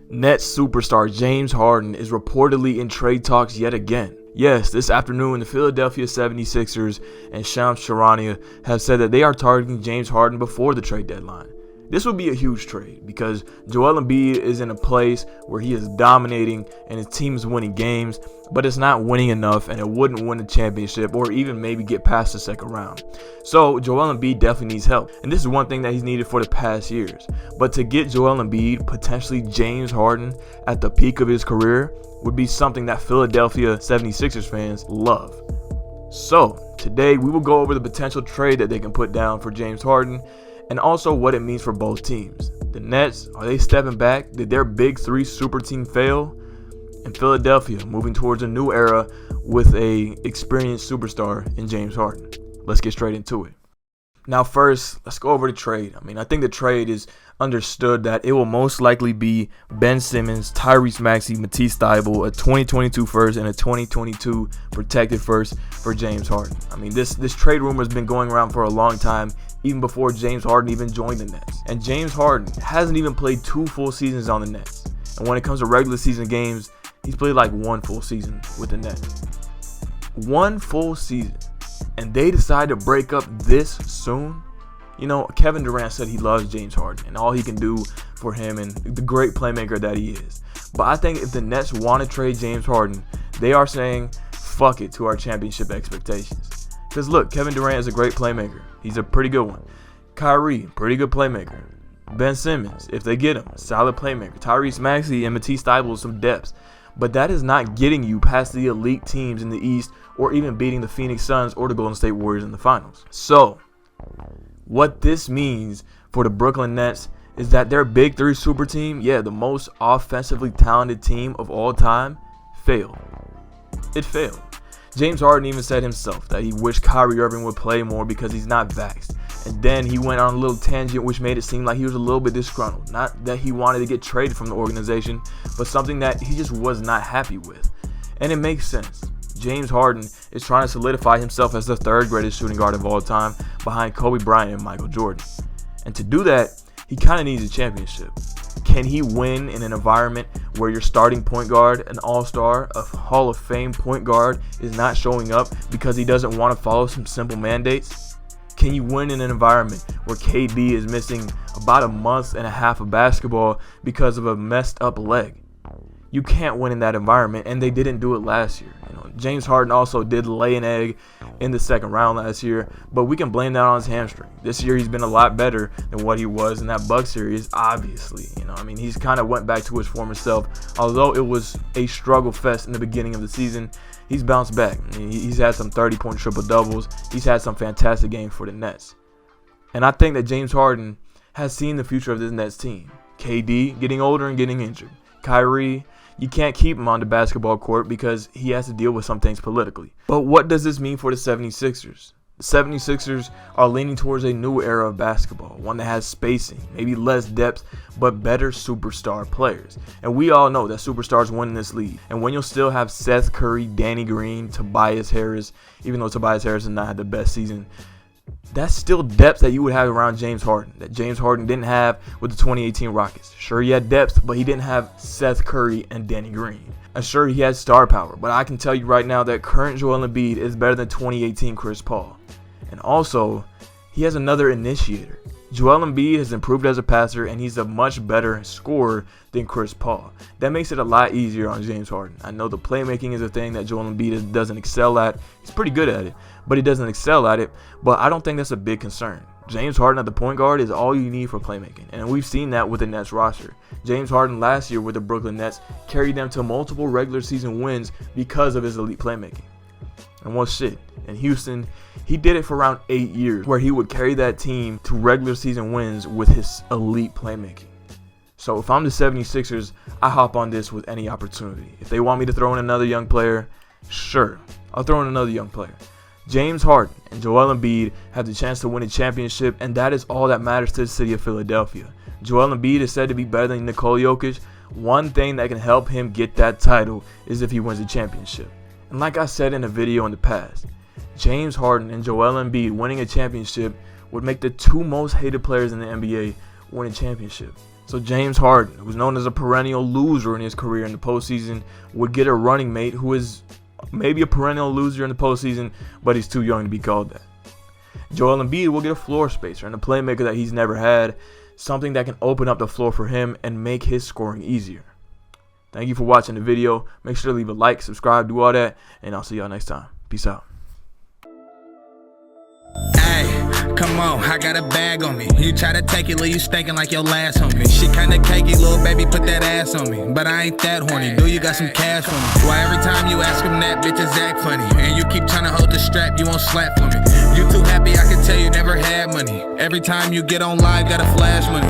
Nets superstar James Harden is reportedly in trade talks yet again. Yes, this afternoon the Philadelphia 76ers and Shams Charania have said that they are targeting James Harden before the trade deadline. This would be a huge trade because Joel Embiid is in a place where he is dominating and his team is winning games, but it's not winning enough and it wouldn't win the championship or even maybe get past the second round. So Joel Embiid definitely needs help, and this is one thing that he's needed for the past years. But to get Joel Embiid, potentially James Harden, at the peak of his career would be something that Philadelphia 76ers fans love. So today we will go over the potential trade that they can put down for James Harden, and also what it means for both teams. The Nets, are they stepping back? Did their big three super team fail? And Philadelphia moving towards a new era with a experienced superstar in James Harden. Let's get straight into it. Now first, let's go over the trade. I think the trade is understood that it will most likely be Ben Simmons, Tyrese Maxey, Matisse Thybulle, a 2022 first and a 2022 protected first for James Harden. This trade rumor has been going around for a long time, even before James Harden even joined the Nets. And James Harden hasn't even played 2 full seasons on the Nets. And when it comes to regular season games, he's played like 1 full season with the Nets. 1 full season. And they decide to break up this soon? Kevin Durant said he loves James Harden and all he can do for him and the great playmaker that he is. But I think if the Nets want to trade James Harden, they are saying fuck it to our championship expectations. Because look, Kevin Durant is a great playmaker. He's a pretty good one. Kyrie, pretty good playmaker. Ben Simmons, if they get him, solid playmaker. Tyrese Maxey and Matisse Thybulle, some depth. But that is not getting you past the elite teams in the East or even beating the Phoenix Suns or the Golden State Warriors in the finals. So, what this means for the Brooklyn Nets is that their big three super team, the most offensively talented team of all time, failed. It failed. James Harden even said himself that he wished Kyrie Irving would play more because he's not vaxxed. And then he went on a little tangent which made it seem like he was a little bit disgruntled. Not that he wanted to get traded from the organization, but something that he just was not happy with. And it makes sense. James Harden is trying to solidify himself as the 3rd greatest shooting guard of all time behind Kobe Bryant and Michael Jordan. And to do that, he kind of needs a championship. Can he win in an environment where your starting point guard, an all-star, a Hall of Fame point guard, is not showing up because he doesn't want to follow some simple mandates? Can you win in an environment where KD is missing about a month and a half of basketball because of a messed up leg? You can't win in that environment, and they didn't do it last year. James Harden also did lay an egg in the second round last year, but we can blame that on his hamstring. This year he's been a lot better than what he was in that Bucks series, obviously. He's kind of went back to his former self. Although it was a struggle fest in the beginning of the season, he's bounced back. He's had some 30-point triple-doubles. He's had some fantastic games for the Nets. And I think that James Harden has seen the future of this Nets team. KD getting older and getting injured. Kyrie, you can't keep him on the basketball court because he has to deal with some things politically. But what does this mean for the 76ers? The 76ers are leaning towards a new era of basketball, one that has spacing, maybe less depth, but better superstar players. And we all know that superstars win in this league. And when you'll still have Seth Curry, Danny Green, Tobias Harris, even though Tobias Harris has not had the best season, that's still depth that you would have around James Harden, that James Harden didn't have with the 2018 Rockets. Sure, he had depth, but he didn't have Seth Curry and Danny Green. And sure, he had star power, but I can tell you right now that current Joel Embiid is better than 2018 Chris Paul. And also, he has another initiator. Joel Embiid has improved as a passer, and he's a much better scorer than Chris Paul. That makes it a lot easier on James Harden. I know the playmaking is a thing that Joel Embiid doesn't excel at. He's pretty good at it, but he doesn't excel at it. But I don't think that's a big concern. James Harden at the point guard is all you need for playmaking, and we've seen that with the Nets roster. James Harden last year with the Brooklyn Nets carried them to multiple regular season wins because of his elite playmaking. And well, shit, in Houston, he did it for around 8 years, where he would carry that team to regular season wins with his elite playmaking. So if I'm the 76ers, I hop on this with any opportunity. If they want me to throw in another young player, sure, I'll throw in another young player. James Harden and Joel Embiid have the chance to win a championship, and that is all that matters to the city of Philadelphia. Joel Embiid is said to be better than Nikola Jokic. One thing that can help him get that title is if he wins a championship. And like I said in a video in the past, James Harden and Joel Embiid winning a championship would make the 2 most hated players in the NBA win a championship. So James Harden, who's known as a perennial loser in his career in the postseason, would get a running mate who is maybe a perennial loser in the postseason, but he's too young to be called that. Joel Embiid will get a floor spacer and a playmaker that he's never had, something that can open up the floor for him and make his scoring easier. Thank you for watching the video. Make sure to leave a like, subscribe, do all that, and I'll see y'all next time. Peace out. Come on, I got a bag on me. You try to take it, leave you stinking like your last homie. She kinda cakey, little baby, put that ass on me. But I ain't that horny, do you got some cash for me? Why every time you ask him that, bitches act funny? And you keep trying to hold the strap, you won't slap for me. You too happy, I can tell you never had money. Every time you get on live, gotta flash money.